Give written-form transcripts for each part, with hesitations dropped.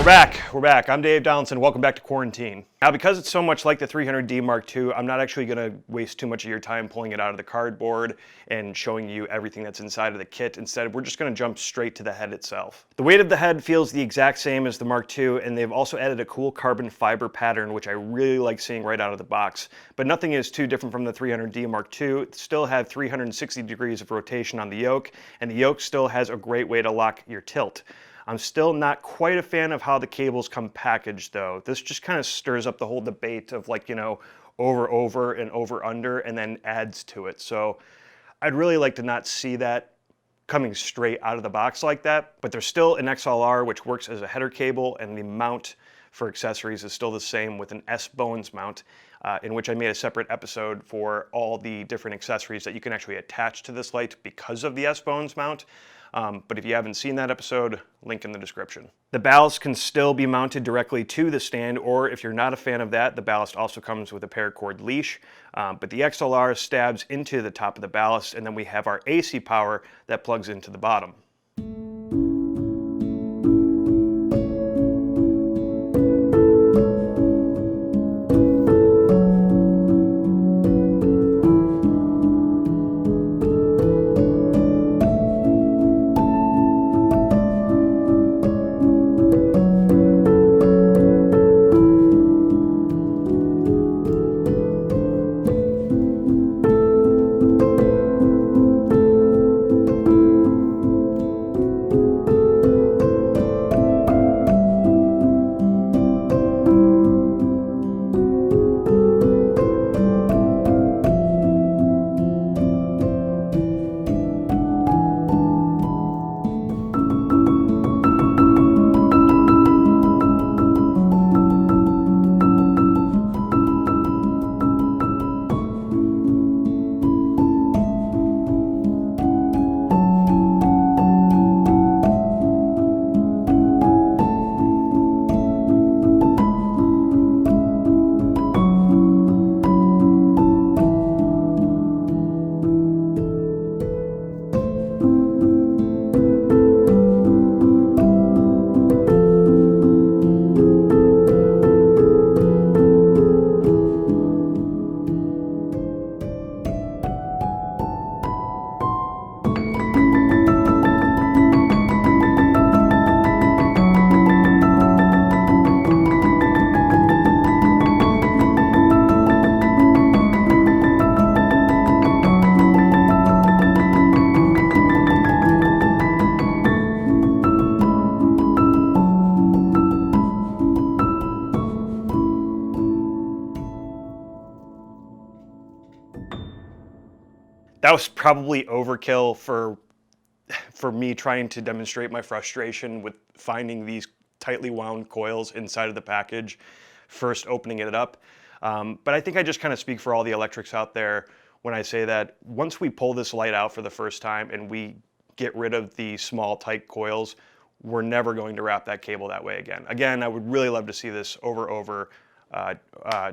We're back. I'm Dave Donaldson. Welcome back to Quarantine. Now, because it's so much like the 300D Mark II, I'm not actually going to waste too much of your time pulling it out of the cardboard and showing you everything that's inside of the kit. Instead, we're just going to jump straight to the head itself. The weight of the head feels the exact same as the Mark II, and they've also added a cool carbon fiber pattern, which I really like seeing right out of the box. But nothing is too different from the 300D Mark II. It still had 360 degrees of rotation on the yoke, and the yoke still has a great way to lock your tilt. I'm still not quite a fan of how the cables come packaged though. This just kind of stirs up the whole debate of like, over and over under and then adds to it. So I'd really like to not see that coming straight out of the box like that, but there's still an XLR which works as a header cable, and the mount for accessories is still the same with an S-bowens mount, in which I made a separate episode for all the different accessories that you can actually attach to this light because of the S-bowens mount. But if you haven't seen that episode, link in the description. The ballast can still be mounted directly to the stand, or if you're not a fan of that, the ballast also comes with a paracord leash. But the XLR stabs into the top of the ballast, and then we have our AC power that plugs into the bottom. That was probably overkill for me trying to demonstrate my frustration with finding these tightly wound coils inside of the package, first opening it up. But I think I just kind of speak for all the electrics out there when I say that once we pull this light out for the first time and we get rid of the small tight coils, we're never going to wrap that cable that way again. Again, I would really love to see this over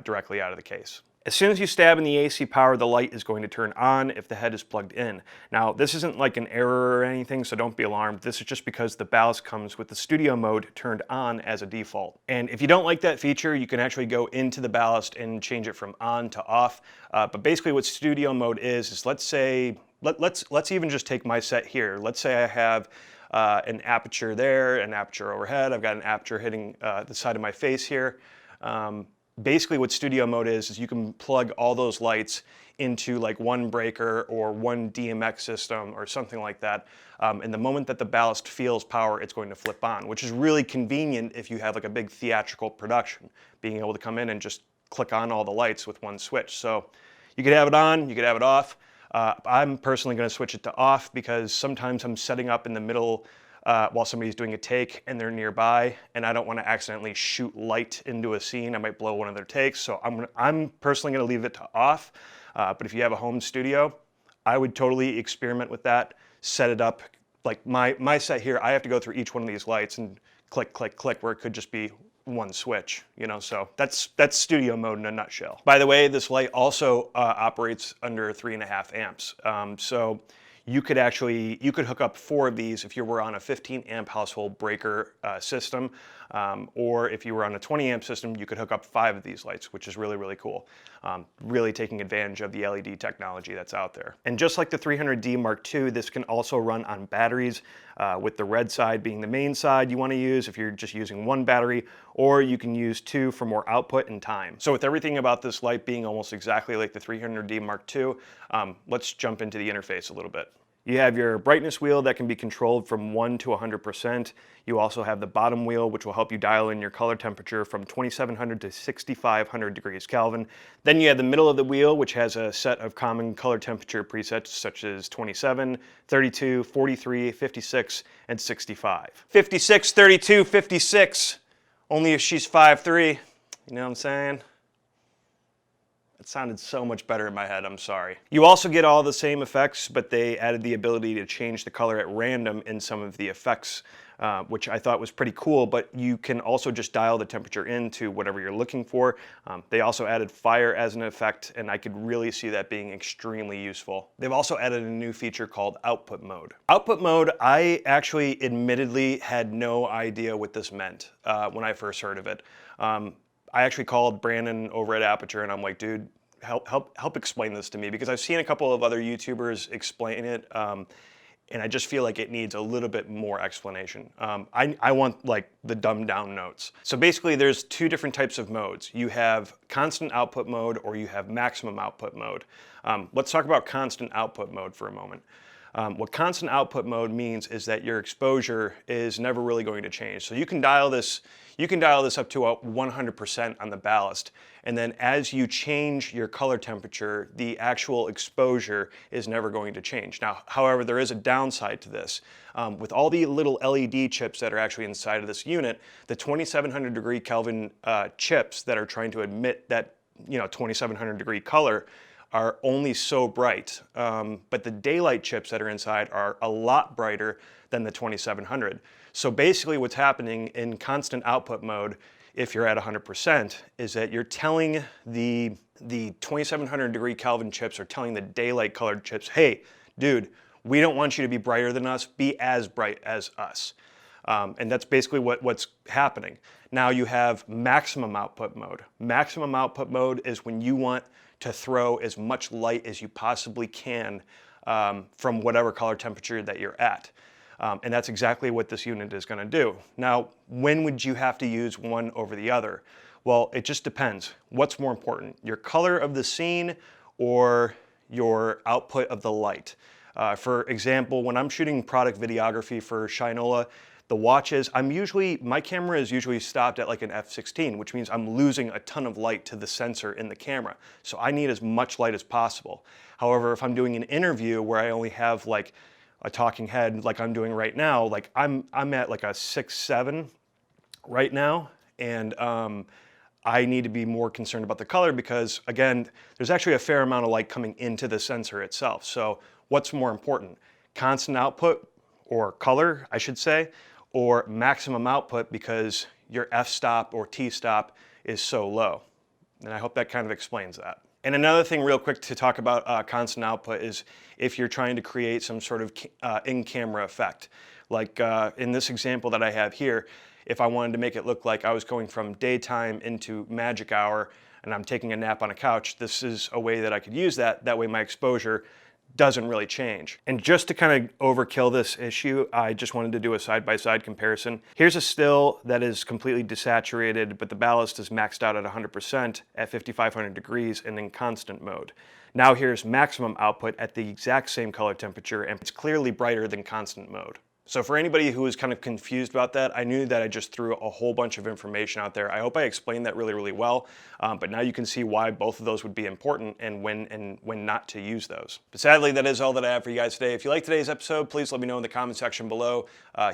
directly out of the case. As soon as you stab in the AC power, the light is going to turn on if the head is plugged in. Now, this isn't like an error or anything, so don't be alarmed. This is just because the ballast comes with the studio mode turned on as a default. And if you don't like that feature, you can actually go into the ballast and change it from on to off. But basically what studio mode is let's say, let's even just take my set here. Let's say I have an aperture there, an aperture overhead. I've got an aperture hitting the side of my face here. Basically what studio mode is you can plug all those lights into like one breaker or one DMX system or something like that. And the moment that the ballast feels power, it's going to flip on, which is really convenient if you have like a big theatrical production, being able to come in and just click on all the lights with one switch. So you could have it on, you could have it off. I'm personally going to switch it to off because sometimes I'm setting up in the middle while somebody's doing a take and they're nearby, and I don't want to accidentally shoot light into a scene. I might blow one of their takes, so I'm personally going to leave it to off. But if you have a home studio, I would totally experiment with that, set it up. Like my set here, I have to go through each one of these lights and click, click, click, where it could just be one switch, so that's studio mode in a nutshell. By the way, this light also operates under 3.5 amps. So you could hook up 4 of these if you were on a 15 amp household breaker system, or if you were on a 20 amp system, you could hook up 5 of these lights, which is really, really cool. Really taking advantage of the LED technology that's out there. And just like the 300D Mark II, this can also run on batteries, with the red side being the main side you want to use if you're just using 1 battery, or you can use 2 for more output and time. So with everything about this light being almost exactly like the 300D Mark II, let's jump into the interface a little bit. You have your brightness wheel that can be controlled from 1 to 100%. You also have the bottom wheel, which will help you dial in your color temperature from 2700 to 6500 degrees Kelvin. Then you have the middle of the wheel, which has a set of common color temperature presets such as 27, 32, 43, 56, and 65. 56, 32, 56, only if she's 5'3", you know what I'm saying? It sounded so much better in my head, I'm sorry. You also get all the same effects, but they added the ability to change the color at random in some of the effects, which I thought was pretty cool, but you can also just dial the temperature into whatever you're looking for. They also added fire as an effect, and I could really see that being extremely useful. They've also added a new feature called output mode. Output mode, I actually admittedly had no idea what this meant when I first heard of it. I actually called Brandon over at Aputure and I'm like, dude, help explain this to me, because I've seen a couple of other YouTubers explain it, and I just feel like it needs a little bit more explanation. I want like the dumbed down notes. So basically there's 2 different types of modes. You have constant output mode or you have maximum output mode. Let's talk about constant output mode for a moment. What constant output mode means is that your exposure is never really going to change. So you can dial this up to 100% on the ballast, and then as you change your color temperature, the actual exposure is never going to change. Now, however, there is a downside to this. With all the little LED chips that are actually inside of this unit, the 2700 degree Kelvin chips that are trying to emit that 2700 degree color are only so bright, but the daylight chips that are inside are a lot brighter than the 2700. So basically what's happening in constant output mode, if you're at 100%, is that you're telling the 2700 degree Kelvin chips are telling the daylight colored chips, hey, dude, we don't want you to be brighter than us, be as bright as us. And that's basically what's happening. Now you have maximum output mode. Maximum output mode is when you want to throw as much light as you possibly can from whatever color temperature that you're at. And that's exactly what this unit is going to do. Now, when would you have to use one over the other? Well, it just depends. What's more important, your color of the scene or your output of the light? For example, when I'm shooting product videography for Shinola, the watches, my camera is usually stopped at like an f/16, which means I'm losing a ton of light to the sensor in the camera. So I need as much light as possible. However, if I'm doing an interview where I only have like a talking head like I'm doing right now, like I'm at like a 6/7 right now, and I need to be more concerned about the color because, again, there's actually a fair amount of light coming into the sensor itself. So what's more important? Constant output, or color, I should say, or maximum output because your f-stop or t-stop is so low. And I hope that kind of explains that. And another thing real quick to talk about constant output is if you're trying to create some sort of in-camera effect. Like in this example that I have here, if I wanted to make it look like I was going from daytime into magic hour and I'm taking a nap on a couch, this is a way that I could use that. That way my exposure doesn't really change. And just to kind of overkill this issue, I just wanted to do a side-by-side comparison. Here's a still that is completely desaturated, but the ballast is maxed out at 100% at 5500 degrees and in constant mode. Now here's maximum output at the exact same color temperature, and it's clearly brighter than constant mode. So for anybody who is kind of confused about that, I knew that I just threw a whole bunch of information out there. I hope I explained that really, really well, but now you can see why both of those would be important and when not to use those. But sadly, that is all that I have for you guys today. If you like today's episode, please let me know in the comment section below.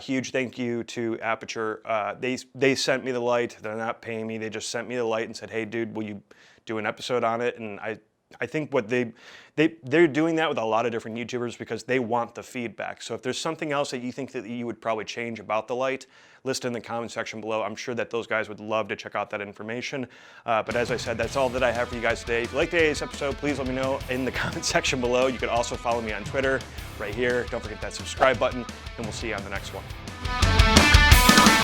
Huge thank you to Aputure. They sent me the light. They're not paying me. They just sent me the light and said, hey, dude, will you do an episode on it? And I think what they're doing that with a lot of different YouTubers because they want the feedback. So if there's something else that you think that you would probably change about the light, list it in the comment section below. I'm sure that those guys would love to check out that information. But as I said, that's all that I have for you guys today. If you like today's episode, please let me know in the comment section below. You can also follow me on Twitter right here. Don't forget that subscribe button, and we'll see you on the next one.